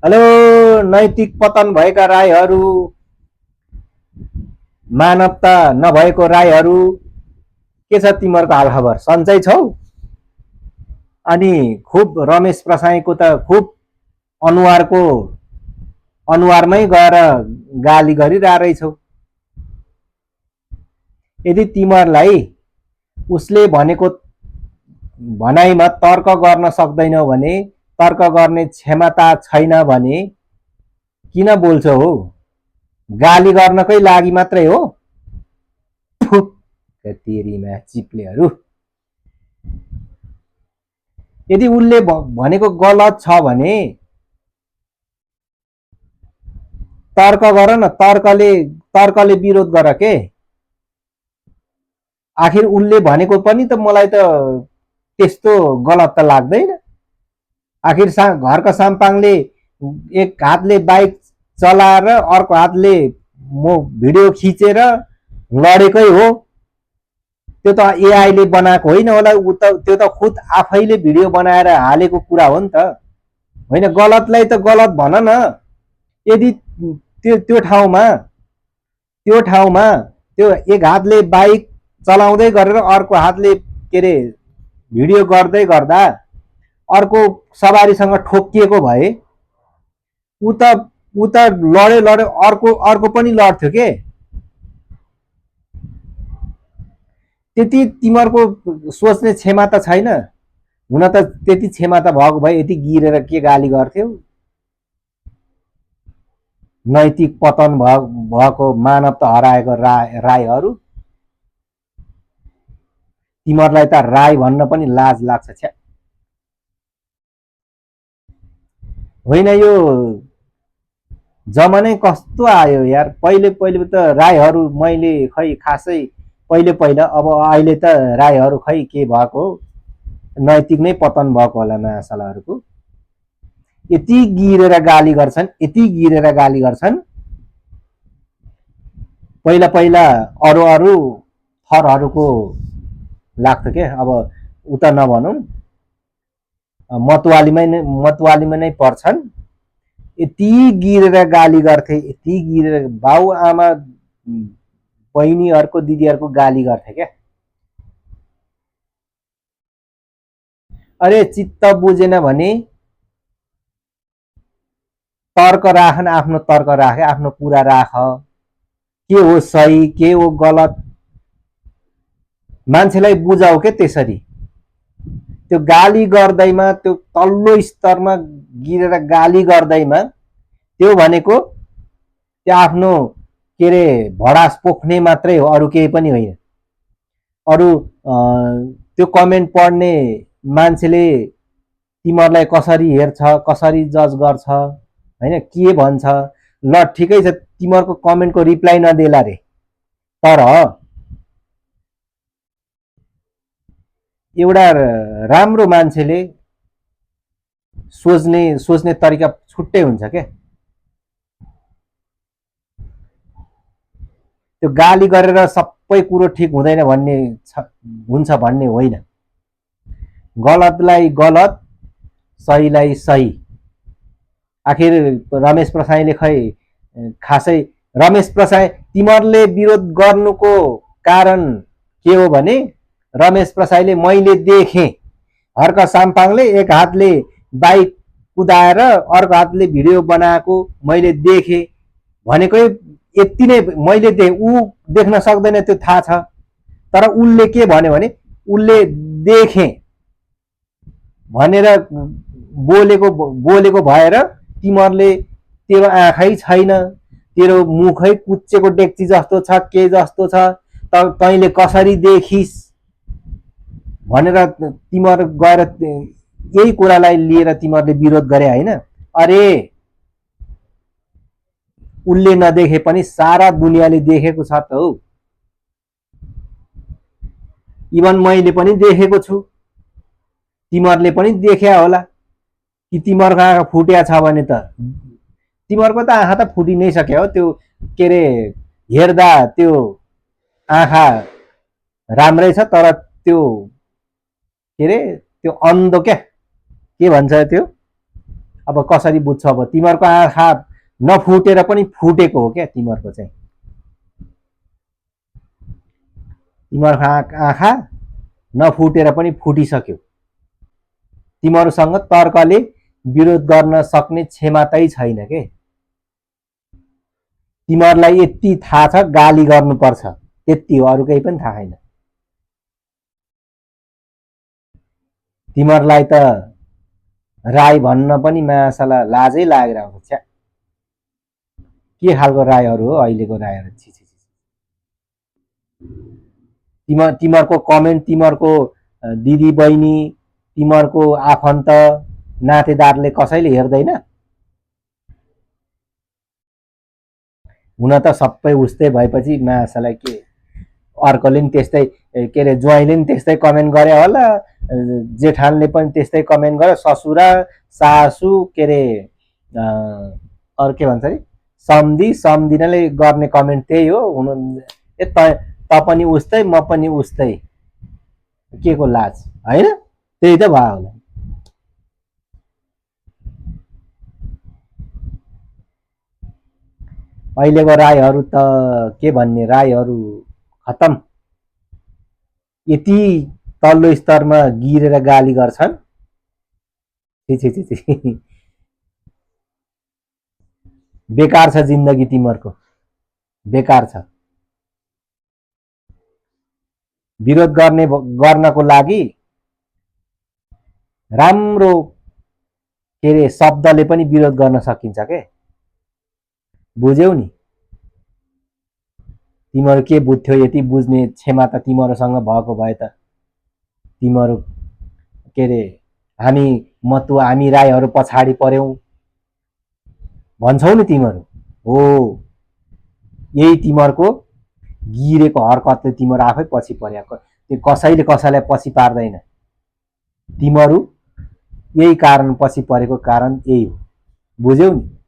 Hello नैतिक पतन भएका राईहरू, मानवता नभएको राईहरू, के छ तिमीहरूको हालखबर? सन्चै छौ? अनि खुब रमेश प्रसाईको त खुब अनुहारको अनुहारमै गएर गाली गरिरहेको रहेछौ। यदि तिमीहरूलाई उसले भनेको भनाइमा तर्क गर्न सक्दैनौ भने, तर्क गर्ने क्षमता छैन भने किन बोल्छौ हो? गाली गर्नकै लागि मात्रै हो? तेरीमा चिप्लेहरू। यदि उसले भनेको गलत छ भने तर्क गर न, तर्कले विरोध गर के। आखिर उसले भनेको पनि त मलाई त त्यस्तो गलत त लाग्दैन। आखिर घरका साम्पाङले एक हातले बाइक चलाएर अर्को हातले म भिडियो खिचेर लडेकै हो। त्यो त एआईले बनाएको होइन होला, त्यो त खुद आफैले भिडियो बनाएर हालेको कुरा हो नि त। होइन, गलतलाई त गलत भन न। यदि त्यो ठाउँमा त्यो एक हातले बाइक चलाउँदै गरेर अर्को हातले के अरे भिडियो गर्दै गर्दा अर्को सवारीसँग ठोकिएको भए ऊ त लड्यो अर्को पनि लड्थ्यो के। त्यति तिमीहरूको सोच्ने क्षमता छैन। हुन त त्यति क्षमता भएको भए यति गिरेर के गाली गर्थ्यौ? नैतिक पतन भएको मानवता हराएको राईहरू, तिमीहरूलाई त राई भन्न पनि लाज लाग्छ छ्या। होइन, यो जमानै कस्तो आयो यार। पहिले त राईहरू मैले खै खासै पहिले अब अहिले त राईहरू खै के भएको, नैतिक नै पतन भएको होला नयाँ सालहरूको। यति गिरेर गाली गर्छन्। पहिला अरू थरहरूको लाग्थ्यो के। अब उता नभनौँ, मतवालीमा नै पर्छन्। यति गिरेर गाली गर्थे, यति गिरेर बाउ आमा बहिनीहरूको दिदीहरूको गाली गर्थे क्या। अरे चित्त बुझेन भने तर्क राख न, आफ्नो तर्क राख, आफ्नो कुरा राख। के हो सही, के हो गलत, मान्छेलाई बुझाऊ के। त्यसरी त्यो गाली गर्दैमा, त्यो तल्लो स्तरमा गिरेर गाली गर्दैमा त्यो भनेको त्यो आफ्नो के अरे भडास पोख्ने मात्रै हो, अरू केही पनि होइन। अरू त्यो कमेन्ट पढ्ने मान्छेले तिमीहरूलाई कसरी हेर्छ, कसरी जज गर्छ, होइन, के भन्छ, ल ठिकै छ, तिमीहरूको कमेन्टको रिप्लाई नदेला रे। तर एउटा राम्रो मान्छेले सोच्ने तरिका छुट्टै हुन्छ क्या। त्यो गाली गरेर सबै कुरो ठिक हुँदैन भन्ने हुन्छ भन्ने होइन। गलतलाई गलत, सहीलाई सही। आखिर रमेश प्रसाईले खै खासै रमेश प्रसाई तिमीहरूले विरोध गर्नुको कारण के हो भने रमेश प्रसाईले मैले देखेँ हर्क साम्पाङले एक हातले बाइक कुदाएर अर्को हातले भिडियो बनाएको मैले देखेँ भनेकै यति नै मैले देखेँ। ऊ देख्न सक्दैन त्यो थाहा छ, तर उसले के भन्यो भने उसले देखेँ भनेर बोलेको भएर तिमीहरूले तेरो आँखै छैन, तेरो मुखै कुच्चेको डेक्ची जस्तो छ, के जस्तो छ, तैँले कसरी देखिस् भनेर तिमीहरू गएर यही कुरालाई लिएर तिमीहरूले विरोध गरे होइन। अरे उसले नदेखे पनि सारा दुनियाँले देखेको छ त हौ। इभन मैले पनि देखेको छु, तिमीहरूले पनि देख्या होला। कि तिमीहरूको आँखा फुट्या छ भने त तिमीहरूको त आँखा त फुटि नै सक्यो हो। त्यो के अरे हेर्दा त्यो आँखा राम्रै छ, तर त्यो के अरे त्यो अन्धो क्या, के भन्छ त्यो अब कसरी बुझ्छ? अब तिमीहरूको आँखा नफुटेर पनि फुटेको हो क्या तिमीहरूको चाहिँ। तिमीहरूको आँखा नफुटेर पनि फुटिसक्यो। तिमीहरूसँग तर्कले विरोध गर्न सक्ने क्षमतै छैन के। तिमीहरूलाई यति थाहा छ गाली गर्नुपर्छ, त्यति हो, अरू केही पनि थाहा छैन। तिमीहरूलाई त राई भन्न पनि मासला लाजै लागेर आउँछ। छ्या, के खालको राईहरू हो अहिलेको राईहरू? छि छि। तिमीहरूको कमेन्ट, तिमीहरूको दिदी बहिनी, तिमीहरूको आफन्त नातेदारले कसैले हेर्दैन? हुन त सबै उस्तै भएपछि मासला के अर्कोले नि त्यस्तै, के अरे ज्वाइँले नि त्यस्तै कमेन्ट गरे होला, जेठानले पनि त्यस्तै कमेन्ट गर्यो, ससुरा सासु के अरे अरू के भन्छ अरे सम्धिनाले गर्ने कमेन्ट त्यही हो। हुनु त पनि उस्तै, म पनि उस्तै, के को लाज होइन? त्यही त भयो होला। अहिलेको राईहरू त के भन्ने, राईहरू खतम। यति तल्लो स्तरमा गिरेर गाली गर्छन्। बेकार छ जिन्दगी तिमीहरूको, बेकार छ। विरोध गर्नको लागि राम्रो के अरे शब्दले पनि विरोध गर्न सकिन्छ के, बुझ्यौ नि? तिमीहरू के बुझ्थ्यौ? यति बुझ्ने क्षमता तिमीहरूसँग भएको भए त तिमीहरू के अरे हामी राईहरू पछाडि पर्यौं भन्छौ नि तिमीहरू। हो, यही तिमीहरूको गिरेको हरकतले तिमीहरू आफै पछि पर्याको। त्यो कसैले कसैलाई पछि पार्दैन। तिमीहरू यही कारण पछि परेको कारण यही हो, बुझ्यौ नि?